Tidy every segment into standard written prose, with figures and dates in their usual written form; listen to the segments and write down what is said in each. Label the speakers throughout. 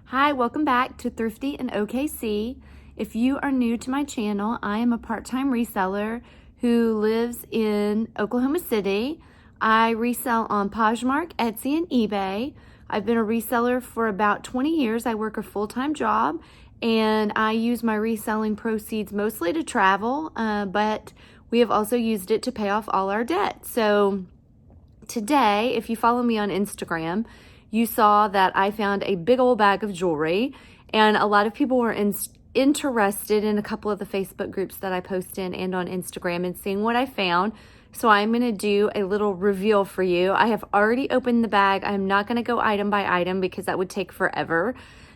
Speaker 1: Hi, welcome back to Thrifty in OKC. If you are new to my channel, I am a part-time reseller who lives in Oklahoma City. I resell on Poshmark, Etsy, and Ebay. I've been a reseller for about 20 years. I work a full-time job and I use my reselling proceeds mostly to travel, but we have also used it to pay off all our debt. So today, if you follow me on Instagram, you saw that I found a big old bag of jewelry, and a lot of people were interested in a couple of the Facebook groups that I post in and on Instagram and seeing what I found. So I'm going to do a little reveal for you. I have already opened the bag. I'm not going to go item by item because that would take forever.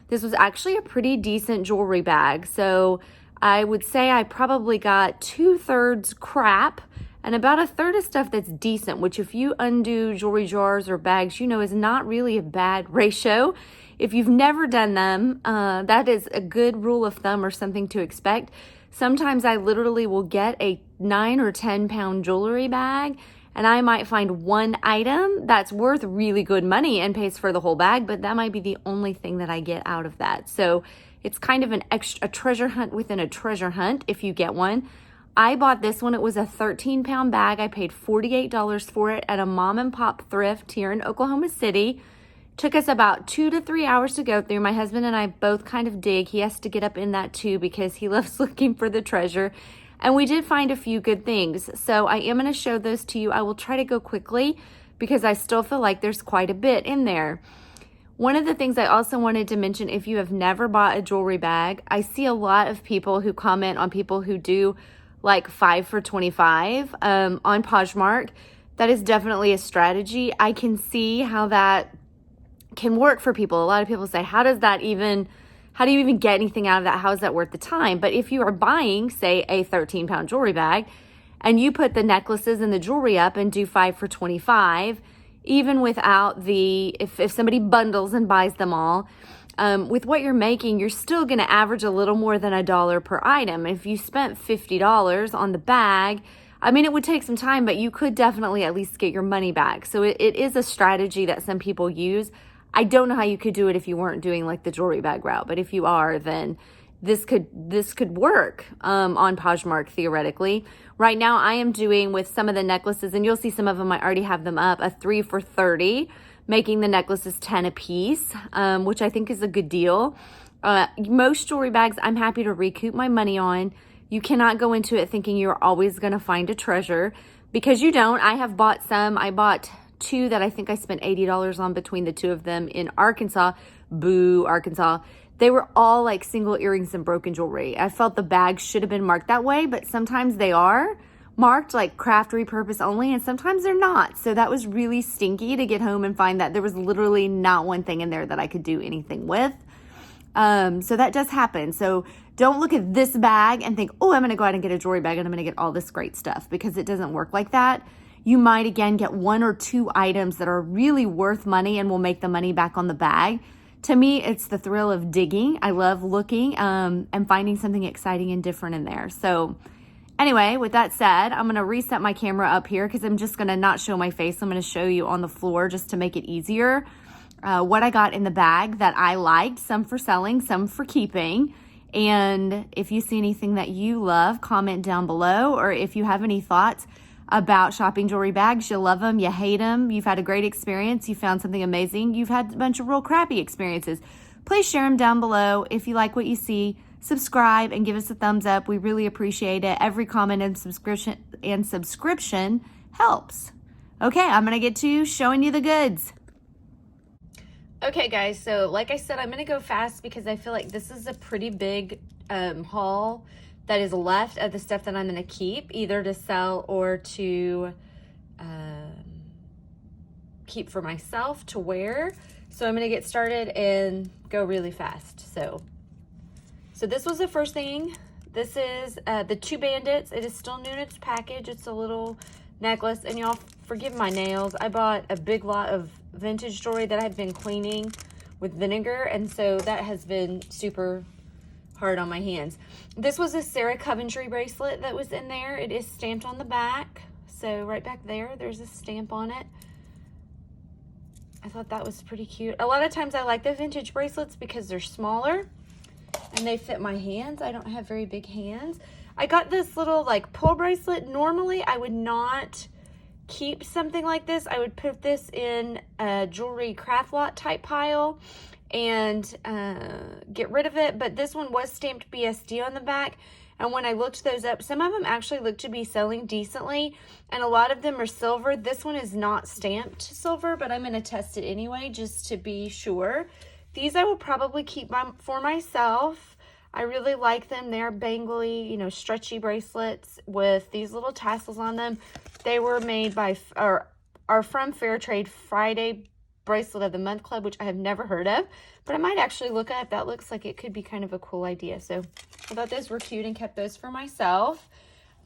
Speaker 1: This was actually a pretty decent jewelry bag. So I would say I probably got 2/3 crap and about 1/3 of stuff that's decent, which if you undo jewelry jars or bags, you know is not really a bad ratio. If you've never done them, that is a good rule of thumb or something to expect. Sometimes I literally will get a 9 or 10 pound jewelry bag and I might find one item that's worth really good money and pays for the whole bag, but that might be the only thing that I get out of that. So it's kind of a treasure hunt within a treasure hunt if you get one. I bought this one. It was a 13 pound bag. I paid $48 for it at a mom and pop thrift here in Oklahoma City. Took us about 2 to 3 hours to go through. My husband and I both kind of dig. He has to get up in that too because he loves looking for the treasure. And we did find a few good things. So I am going to show those to you. I will try to go quickly because I still feel like there's quite a bit in there. One of the things I also wanted to mention, if you have never bought a jewelry bag, I see a lot of people who comment on people who do like 5 for $25 on Poshmark. That is definitely a strategy. I can see how that can work for people. A lot of people say, how do you even get anything out of that? How is that worth the time? But if you are buying, say, a 13 pound jewelry bag and you put the necklaces and the jewelry up and do 5 for $25, even without if somebody bundles and buys them all, with what you're making, you're still going to average a little more than $1 per item. If you spent $50 on the bag, I mean, it would take some time, but you could definitely at least get your money back. So it is a strategy that some people use. I don't know how you could do it if you weren't doing like the jewelry bag route, but if you are, then this could work on Poshmark theoretically. Right now, I am doing with some of the necklaces, and you'll see some of them, I already have them up, a 3 for $30. Making the necklaces 10 a piece, which I think is a good deal. Most jewelry bags, I'm happy to recoup my money on. You cannot go into it thinking you're always going to find a treasure because you don't. I have bought some. I bought 2 that I think I spent $80 on between the 2 of them in Arkansas. Boo, Arkansas. They were all like single earrings and broken jewelry. I felt the bags should have been marked that way, but sometimes they are marked like craft repurpose only, and sometimes they're not. So that was really stinky to get home and find that there was literally not one thing in there that I could do anything with. So that does happen. So don't look at this bag and think, oh, I'm going to go out and get a jewelry bag and I'm going to get all this great stuff, because it doesn't work like that. You might again get 1 or 2 items that are really worth money and will make the money back on the bag. To me, it's the thrill of digging. I love looking and finding something exciting and different in there. So anyway, with that said, I'm going to reset my camera up here because I'm just going to not show my face. I'm going to show you on the floor just to make it easier what I got in the bag that I liked, some for selling, some for keeping. And if you see anything that you love, comment down below. Or if you have any thoughts about shopping jewelry bags, you love them, you hate them, you've had a great experience, you found something amazing, you've had a bunch of real crappy experiences, please share them down below. If you like what you see, subscribe and give us a thumbs up. We really appreciate it. Every comment and subscription helps. Okay, I'm gonna get to showing you the goods. Okay guys, so like I said, I'm gonna go fast because I feel like this is a pretty big haul that is left of the stuff that I'm gonna keep, either to sell or to keep for myself to wear. So I'm gonna get started and go really fast. So this was the first thing. This is the 2 bandits. It is still new in its package. It's a little necklace, and y'all forgive my nails. I bought a big lot of vintage jewelry that I've been cleaning with vinegar, and so that has been super hard on my hands. This was a Sarah Coventry bracelet that was in there. It is stamped on the back. So right back there, there's a stamp on it. I thought that was pretty cute. A lot of times I like the vintage bracelets because they're smaller and they fit my hands. I don't have very big hands. I got this little like pull bracelet. Normally I would not keep something like this. I would put this in a jewelry craft lot type pile and get rid of it. But this one was stamped BSD on the back. And when I looked those up, some of them actually look to be selling decently, and a lot of them are silver. This one is not stamped silver, but I'm going to test it anyway just to be sure. These I will probably keep for myself. I really like them. They're bangly, you know, stretchy bracelets with these little tassels on them. They were made by, or are from Fairtrade Friday Bracelet of the Month Club, which I have never heard of, but I might actually look at. That looks like it could be kind of a cool idea. So I thought those were cute and kept those for myself.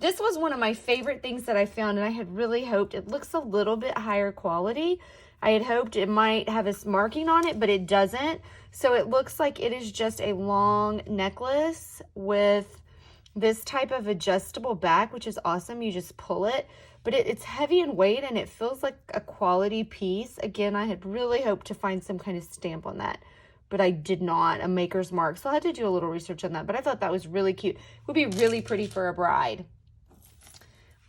Speaker 1: This was one of my favorite things that I found, and I had really hoped it looks a little bit higher quality. I had hoped it might have a marking on it, but it doesn't. So it looks like it is just a long necklace with this type of adjustable back, which is awesome. You just pull it, but it's heavy in weight and it feels like a quality piece. Again, I had really hoped to find some kind of stamp on that, but I did not, a maker's mark. So I had to do a little research on that, but I thought that was really cute. It would be really pretty for a bride.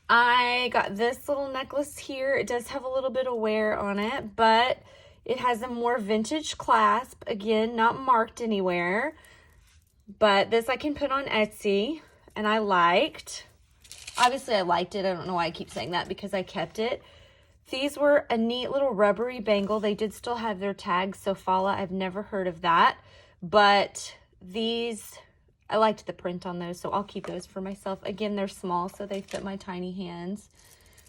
Speaker 1: I got this little necklace here. It does have a little bit of wear on it, but it has a more vintage clasp. Again, not marked anywhere, but this I can put on Etsy, and I liked. Obviously, I liked it. I don't know why I keep saying that because I kept it. These were a neat little rubbery bangle. They did still have their tags, so Fala, I've never heard of that. But these, I liked the print on those, so I'll keep those for myself. Again, they're small, so they fit my tiny hands.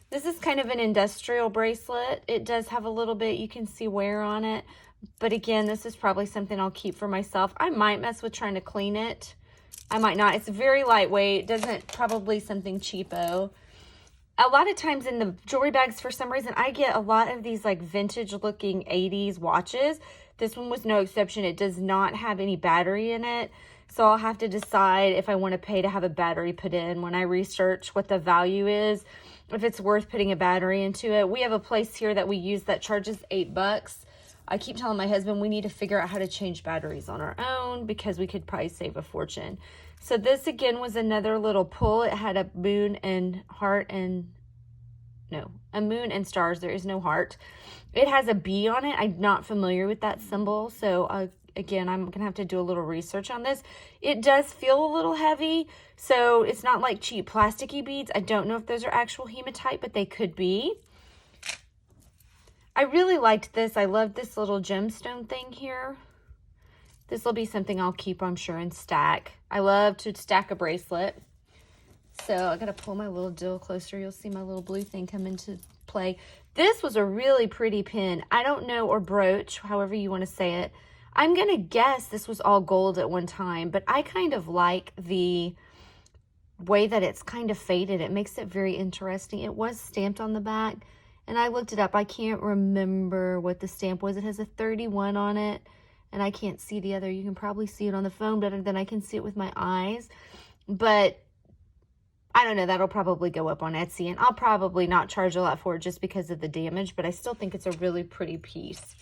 Speaker 1: This is kind of an industrial bracelet. It does have a little bit, you can see wear on it. But again, this is probably something I'll keep for myself. I might mess with trying to clean it. I might not. It's very lightweight. Doesn't, probably something cheapo. A lot of times in the jewelry bags, for some reason, I get a lot of these like vintage looking 80s watches. This one was no exception. It does not have any battery in it. So I'll have to decide if I want to pay to have a battery put in when I research what the value is, if it's worth putting a battery into it. We have a place here that we use that charges $8. I keep telling my husband we need to figure out how to change batteries on our own because we could probably save a fortune. So this again was another little pull. It had a moon and heart and, no, a moon and stars. There is no heart. It has a bee on it. I'm not familiar with that symbol. So again, I'm going to have to do a little research on this. It does feel a little heavy. So it's not like cheap plasticky beads. I don't know if those are actual hematite, but they could be. I really liked this. I love this little gemstone thing here. This will be something I'll keep, I'm sure, and stack. I love to stack a bracelet. So I got to pull my little dill closer. You'll see my little blue thing come into play. This was a really pretty pin. I don't know, or brooch, however you want to say it. I'm going to guess this was all gold at one time, but I kind of like the way that it's kind of faded. It makes it very interesting. It was stamped on the back. And I looked it up. I can't remember what the stamp was. It has a 31 on it. And I can't see the other. You can probably see it on the phone better than I can see it with my eyes. But I don't know. That'll probably go up on Etsy. And I'll probably not charge a lot for it just because of the damage. But I still think it's a really pretty piece.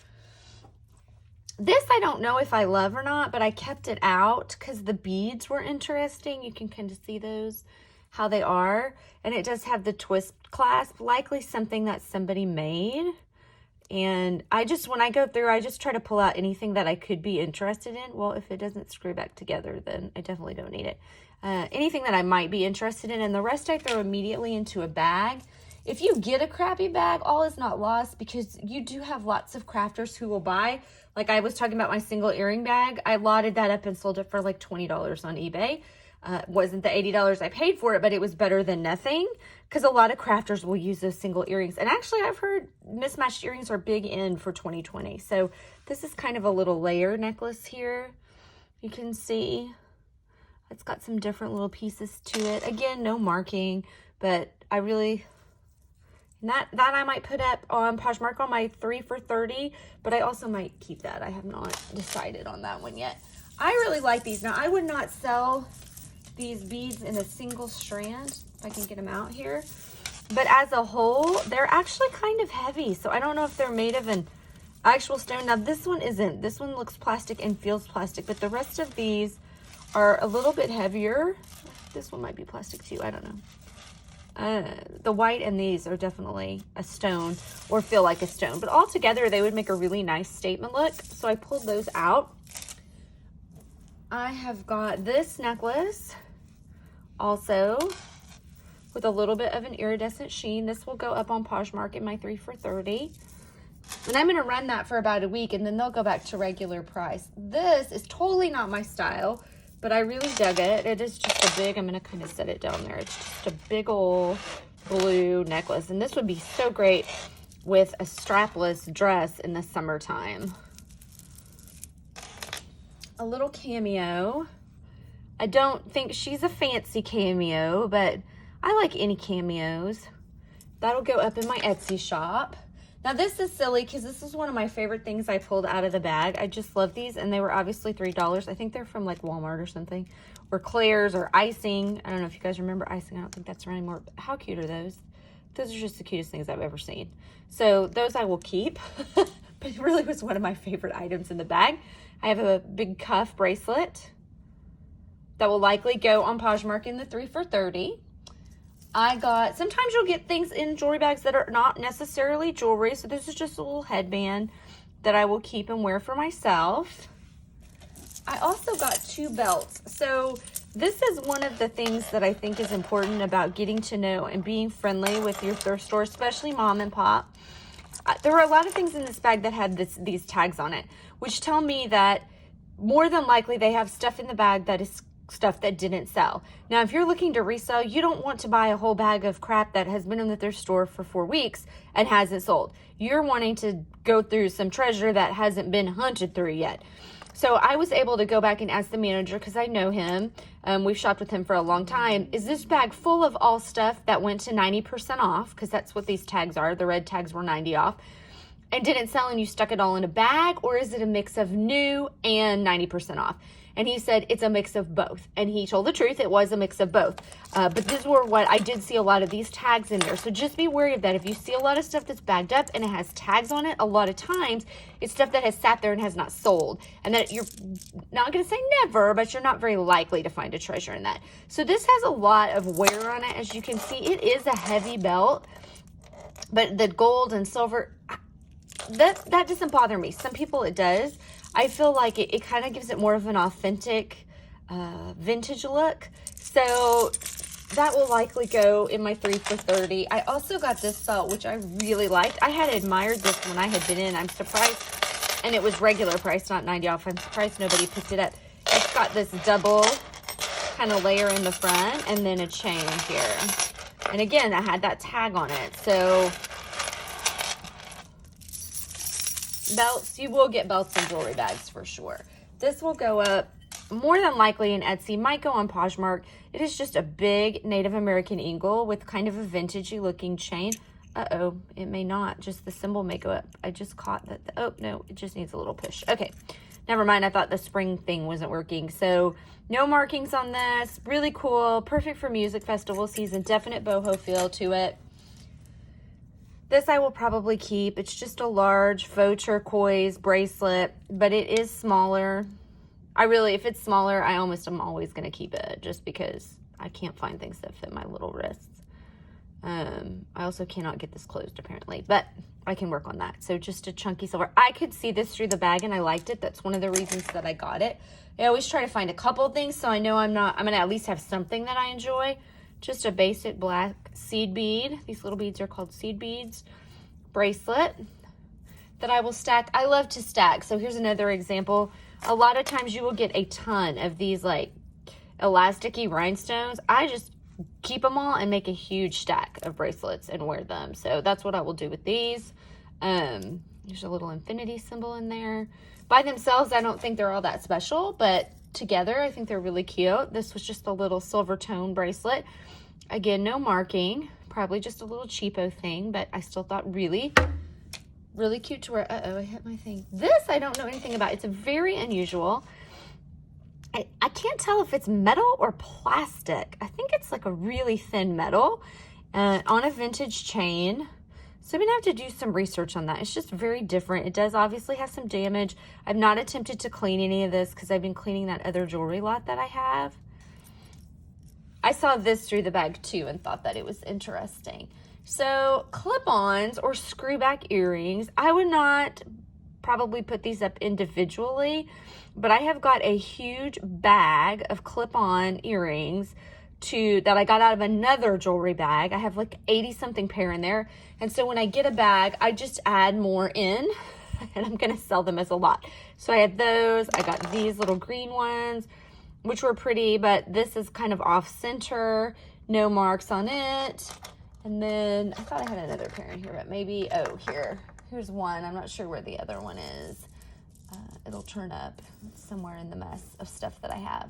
Speaker 1: This I don't know if I love or not. But I kept it out because the beads were interesting. You can kind of see those, how they are. And it does have the twist clasp, likely something that somebody made. And I just, when I go through, I just try to pull out anything that I could be interested in. Well, if it doesn't screw back together, then I definitely don't need it. Anything that I might be interested in, and the rest I throw immediately into a bag. If you get a crappy bag, all is not lost, because you do have lots of crafters who will buy. Like I was talking about my single earring bag. I lotted that up and sold it for like $20 on eBay. It wasn't the $80 I paid for it, but it was better than nothing, because a lot of crafters will use those single earrings. And actually, I've heard mismatched earrings are big in for 2020. So this is kind of a little layer necklace here. You can see it's got some different little pieces to it. Again, no marking, but I really, that I might put up on Poshmark on my 3 for $30, but I also might keep that. I have not decided on that one yet. I really like these. Now, I would not sell these beads in a single strand, if I can get them out here, but as a whole they're actually kind of heavy. So I don't know if they're made of an actual stone. Now this one isn't. This one looks plastic and feels plastic, but the rest of these are a little bit heavier. This one might be plastic too, I don't know. The white and these are definitely a stone or feel like a stone, but all together they would make a really nice statement look. So I pulled those out. I have got this necklace also with a little bit of an iridescent sheen. This will go up on Poshmark in my 3 for $30. And I'm going to run that for about a week, and then they'll go back to regular price. This is totally not my style, but I really dug it. It is just a big, I'm going to kind of set it down there. It's just a big old blue necklace. And this would be so great with a strapless dress in the summertime. A little cameo. I don't think she's a fancy cameo, but I like any cameos. That'll go up in my Etsy shop. Now this is silly because this is one of my favorite things I pulled out of the bag. I just love these, and they were obviously $3. I think they're from like Walmart or something, or Claire's or icing. I don't know if you guys remember icing. I don't think that's around anymore. But how cute are those? Those are just the cutest things I've ever seen. So those I will keep, but it really was one of my favorite items in the bag. I have a big cuff bracelet that will likely go on Poshmark in the 3 for $30. I got, sometimes you'll get things in jewelry bags that are not necessarily jewelry. So this is just a little headband that I will keep and wear for myself. I also got 2 belts. So this is one of the things that I think is important about getting to know and being friendly with your thrift store, especially mom and pop. There were a lot of things in this bag that had these tags on it, which tell me that more than likely they have stuff in the bag that is stuff that didn't sell. Now, if you're looking to resell, you don't want to buy a whole bag of crap that has been in the thrift store for 4 weeks and hasn't sold. You're wanting to go through some treasure that hasn't been hunted through yet. So I was able to go back and ask the manager, because I know him, we've shopped with him for a long time, is this bag full of all stuff that went to 90% off, because that's what these tags are, the red tags were 90 off, and didn't sell and you stuck it all in a bag, or is it a mix of new and 90% off? And he said it's a mix of both. And he told the truth, it was a mix of both. But this were what I did see a lot of these tags in there. So just be wary of that. If you see a lot of stuff that's bagged up and it has tags on it, a lot of times it's stuff that has sat there and has not sold. And that you're not going to say never, but you're not very likely to find a treasure in that. So this has a lot of wear on it. As you can see, it is a heavy belt. But the gold and silver, that doesn't bother me. Some people it does. I feel like it kind of gives it more of an authentic vintage look. So that will likely go in my 3 for $30. I also got this belt, which I really liked. I had admired this when I had been in. I'm surprised, and it was regular price, not 90 off. I'm surprised nobody picked it up. It's got this double kind of layer in the front and then a chain here. And again, I had that tag on it. So belts, you will get belts and jewelry bags for sure. This will go up more than likely in Etsy, might go on Poshmark. It is just a big Native American eagle with kind of a vintagey looking chain. Uh-oh, it may not. Just the symbol may go up. I just caught that. Oh, no, it just needs a little push. Okay, never mind. I thought the spring thing wasn't working. So no markings on this. Really cool. Perfect for music festival season. Definite boho feel to it. This I will probably keep. It's just a large faux turquoise bracelet, but it is smaller. If it's smaller, I almost am always going to keep it just because I can't find things that fit my little wrists. I also cannot get this closed apparently, but I can work on that. So just a chunky silver. I could see this through the bag and I liked it. That's one of the reasons that I got it. I always try to find a couple things so I know I'm going to at least have something that I enjoy. Just a basic black seed bead. These little beads are called seed beads. Bracelet that I will stack. I love to stack. So here's another example. A lot of times you will get a ton of these like elasticy rhinestones. I just keep them all and make a huge stack of bracelets and wear them. So that's what I will do with these. There's a little infinity symbol in there. By themselves, I don't think they're all that special, but together I think they're really cute. This was just a little silver tone bracelet. Again, no marking, probably just a little cheapo thing, but I still thought really cute to wear. Uh-oh, I hit my thing. This I don't know anything about. It's a very unusual. I can't tell if it's metal or plastic. I think it's like a really thin metal on a vintage chain. So I'm going to have to do some research on that. It's just very different. It does obviously have some damage. I've not attempted to clean any of this because I've been cleaning that other jewelry lot that I have. I saw this through the bag too and thought that it was interesting. So clip-ons or screw-back earrings, I would not probably put these up individually, but I have got a huge bag of clip-on earrings that I got out of another jewelry bag. I have like 80 something pair in there. And so when I get a bag, I just add more in and I'm going to sell them as a lot. So I had those. I got these little green ones, which were pretty, but this is kind of off center, no marks on it. And then I thought I had another pair in here, but maybe, oh, here's one. I'm not sure where the other one is. It'll turn up somewhere in the mess of stuff that I have.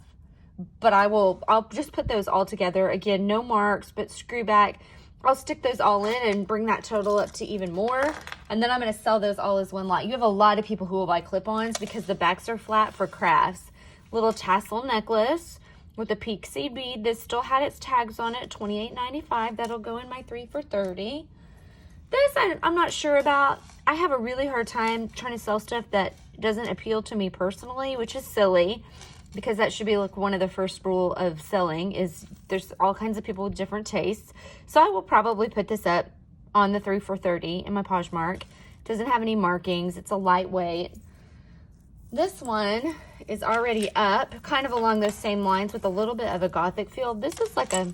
Speaker 1: But I'll just put those all together. Again, no marks, but screw back. I'll stick those all in and bring that total up to even more. And then I'm going to sell those all as one lot. You have a lot of people who will buy clip-ons because the backs are flat for crafts. Little tassel necklace with a peak seed bead. This still had its tags on it, $28.95. That'll go in my 3 for $30. This I'm not sure about. I have a really hard time trying to sell stuff that doesn't appeal to me personally, which is silly because that should be like one of the first rule of selling is there's all kinds of people with different tastes. So I will probably put this up on the 3 for $30 in my Poshmark. It doesn't have any markings. It's a lightweight. This one is already up, kind of along those same lines with a little bit of a gothic feel. This is like it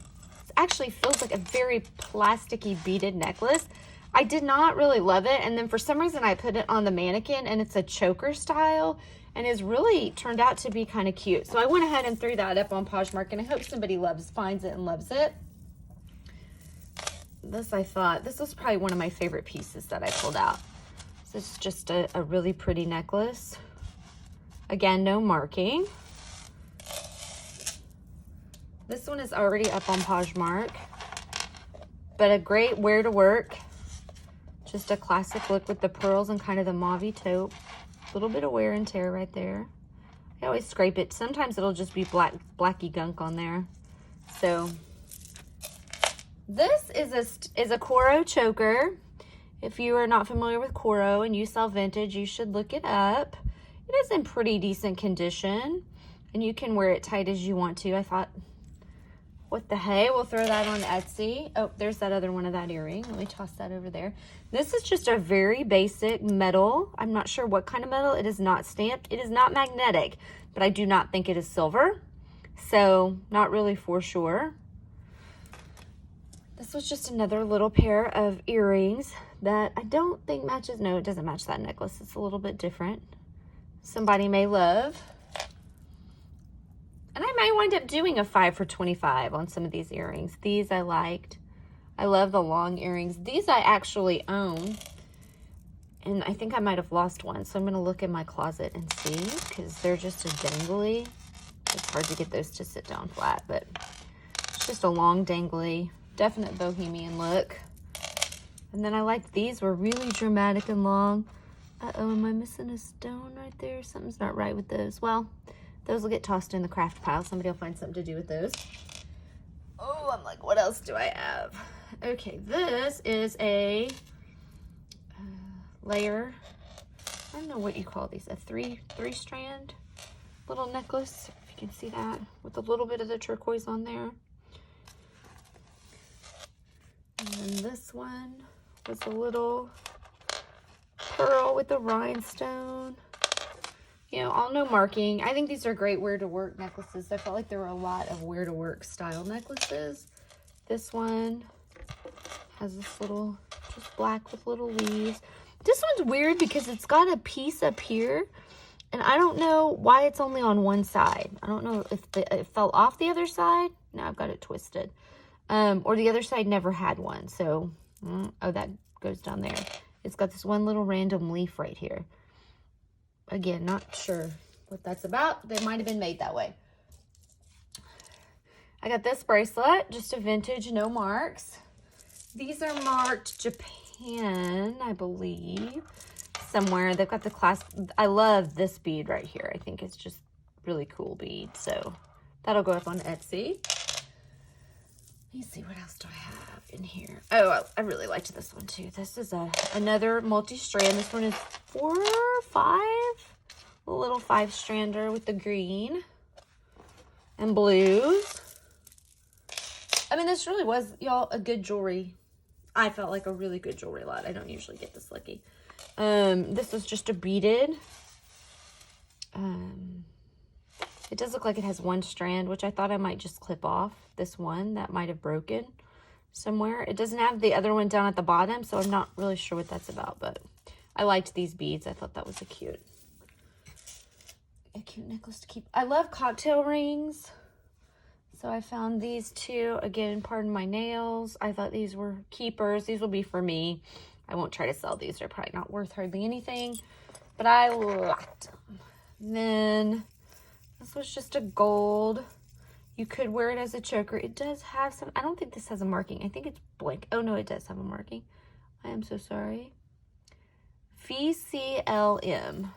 Speaker 1: actually feels like a very plasticky beaded necklace. I did not really love it. And then for some reason I put it on the mannequin and it's a choker style and has really turned out to be kind of cute. So I went ahead and threw that up on Poshmark and I hope somebody finds it and loves it. This was probably one of my favorite pieces that I pulled out. So it's just a really pretty necklace. Again, no marking. This one is already up on Poshmark, but a great wear to work. Just a classic look with the pearls and kind of the mauve taupe. A little bit of wear and tear right there. I always scrape it. Sometimes it'll just be blacky gunk on there. So this is a Coro choker. If you are not familiar with Coro and you sell vintage, you should look it up. It is in pretty decent condition and you can wear it tight as you want to. I thought, what the hey, we'll throw that on Etsy. Oh, there's that other one of that earring. Let me toss that over there. This is just a very basic metal. I'm not sure what kind of metal. It is not stamped. It is not magnetic, but I do not think it is silver. So not really for sure. This was just another little pair of earrings that I don't think matches. No, it doesn't match that necklace. It's a little bit different. Somebody may love. And I might wind up doing a 5 for $25 on some of these earrings. These I liked. I love the long earrings. These I actually own. And I think I might have lost one. So I'm going to look in my closet and see because they're just a dangly. It's hard to get those to sit down flat, but it's just a long dangly, definite bohemian look. And then I liked these were really dramatic and long. Uh-oh, am I missing a stone right there? Something's not right with those. Well, those will get tossed in the craft pile. Somebody will find something to do with those. Oh, I'm like, what else do I have? Okay, this is a layer. I don't know what you call these. A three strand little necklace. If you can see that with a little bit of the turquoise on there. And then this one was a little pearl with a rhinestone. You know, all no marking. I think these are great wear to work necklaces. I felt like there were a lot of wear to work style necklaces. This one has this little, just black with little leaves. This one's weird because it's got a piece up here and I don't know why it's only on one side. I don't know if it fell off the other side. Now I've got it twisted. Or the other side never had one. So, oh, that goes down there. It's got this one little random leaf right here. Again, not sure what that's about. They might have been made that way. I got this bracelet, just a vintage, no marks. These are marked Japan, I believe, somewhere. They've got the class. I love this bead right here. I think it's just really cool bead. So that'll go up on Etsy. Let me see, what else do I have in here? Oh, I really liked this one too. This is another multi-strand. This one is 4 or 5. A little 5-strander with the green and blues. I mean, this really was, y'all, a good jewelry. I felt like a really good jewelry lot. I don't usually get this lucky. This is just a beaded. It does look like it has 1 strand, which I thought I might just clip off this one that might have broken somewhere. It doesn't have the other one down at the bottom, so I'm not really sure what that's about, but I liked these beads. I thought that was a cute necklace to keep. I love cocktail rings, so I found these 2. Again, pardon my nails. I thought these were keepers. These will be for me. I won't try to sell these. They're probably not worth hardly anything, but I liked them. Then this was just a gold. You could wear it as a choker. It does have some, I don't think this has a marking. I think it's blank. Oh no, it does have a marking. I am so sorry. VCLM.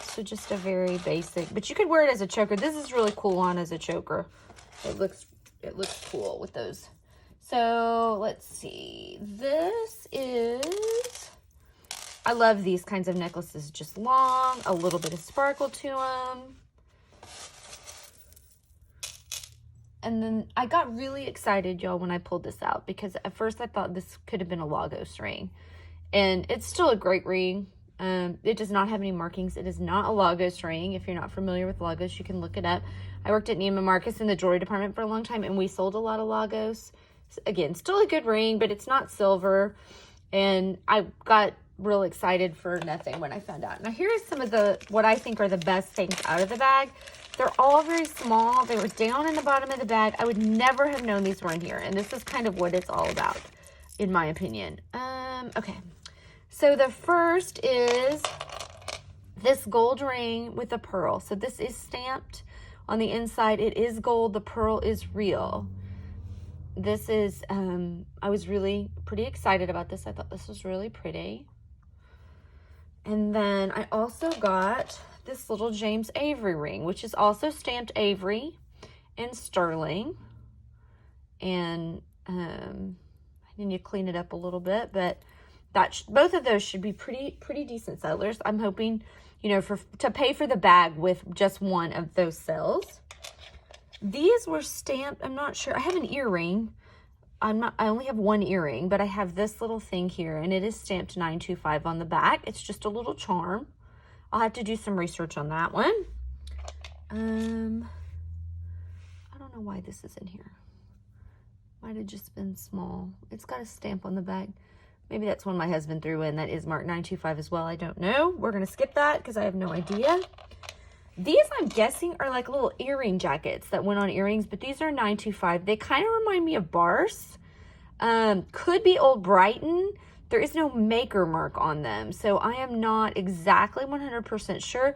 Speaker 1: So just a very basic, but you could wear it as a choker. This is really cool on as a choker. It looks cool with those. So let's see. This is, I love these kinds of necklaces, just long, a little bit of sparkle to them. And then I got really excited, y'all, when I pulled this out, because at first I thought this could have been a Lagos ring. And it's still a great ring. It does not have any markings. It is not a Lagos ring. If you're not familiar with Lagos, you can look it up. I worked at Neiman Marcus in the jewelry department for a long time, and we sold a lot of Lagos. Again, still a good ring, but it's not silver. And I got real excited for nothing when I found out. Now, here is some of what I think are the best things out of the bag. They're all very small. They were down in the bottom of the bag. I would never have known these were in here. And this is kind of what it's all about, in my opinion. Okay. So the first is this gold ring with a pearl. So this is stamped on the inside. It is gold. The pearl is real. This is, I was really pretty excited about this. I thought this was really pretty. And then I also got this little James Avery ring, which is also stamped Avery and sterling. And I need to clean it up a little bit, but both of those should be pretty decent sellers. I'm hoping, you know, to pay for the bag with just one of those sales. These were stamped. I'm not sure. I have an earring. I only have one earring, but I have this little thing here, and it is stamped 925 on the back. It's just a little charm. I'll have to do some research on that one. I don't know why this is in here. Might have just been small. It's got a stamp on the back. Maybe that's one my husband threw in. That is marked 925 as well. I don't know. We're going to skip that because I have no idea. These, I'm guessing, are like little earring jackets that went on earrings, but these are 925. They kind of remind me of Bars. Could be Old Brighton. There is no maker mark on them, so I am not exactly 100% sure.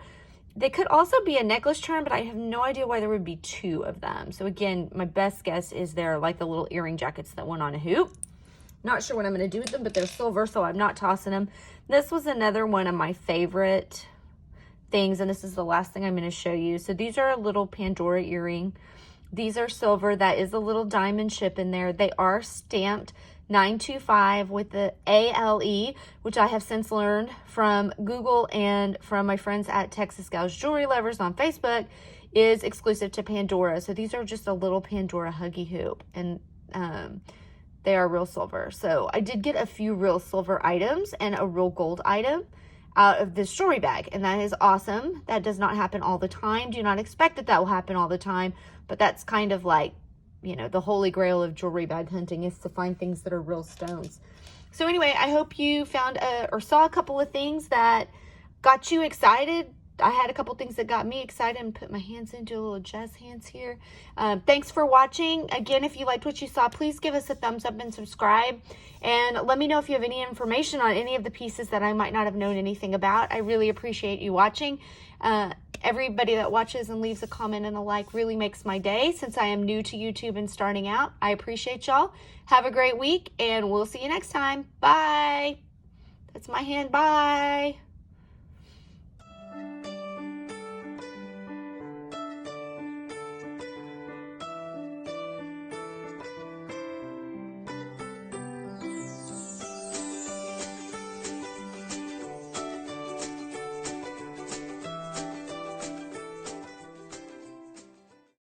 Speaker 1: They could also be a necklace charm, but I have no idea why there would be 2 of them. So again, my best guess is they're like the little earring jackets that went on a hoop. Not sure what I'm going to do with them, but they're silver, so I'm not tossing them. This was another one of my favorite things, and this is the last thing I'm going to show you. So these are a little Pandora earring. These are silver. That is a little diamond chip in there. They are stamped 925 with the ALE, which I have since learned from Google and from my friends at Texas Gals Jewelry Lovers on Facebook, is exclusive to Pandora. So these are just a little Pandora huggy hoop, and they are real silver. So I did get a few real silver items and a real gold item out of this jewelry bag, and that is awesome. That does not happen all the time. Do not expect that will happen all the time, but that's kind of like, you know, the holy grail of jewelry bag hunting, is to find things that are real stones. So anyway, I hope you found or saw a couple of things that got you excited. I had a couple things that got me excited and put my hands into a little jazz hands here. Thanks for watching. Again, if you liked what you saw, please give us a thumbs up and subscribe. And let me know if you have any information on any of the pieces that I might not have known anything about. I really appreciate you watching. Everybody that watches and leaves a comment and a like really makes my day, since I am new to YouTube and starting out. I appreciate y'all. Have a great week, and we'll see you next time. Bye. That's my hand. Bye.